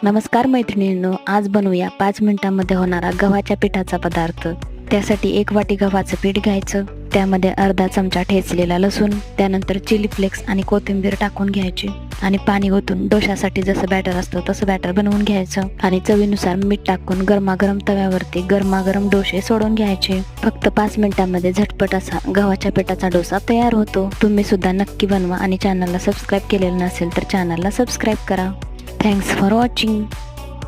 नमस्कार मैत्रिणींनो, आज बनवूया 5 मिनिटांमध्ये होणारा गव्हाच्या पिठाचा पदार्थ। त्यासाठी 1 वाटी गव्हाचं पीठ घ्यायचं, त्यामध्ये अर्धा चमचा ठेचलेला लसूण, त्यानंतर चिली फ्लेक्स आणि कोथिंबीर टाकून घ्यायची आणि पाणी ओतून डोशासाठी जसं बॅटर असतं तसं बॅटर बनवून घ्यायचं आणि चवीनुसार मीठ टाकून गरमागरम तव्यावरती गरमागरम डोसे सोडून घ्यायचे। फक्त 5 मिनिटांमध्ये झटपट असा गव्हाच्या पिठाचा डोसा तयार होतो। तुम्ही सुद्धा नक्की बनवा आणि चॅनलला सबस्क्राईब केलेलं नसेल तर चॅनलला सबस्क्राईब करा। Thanks for watching.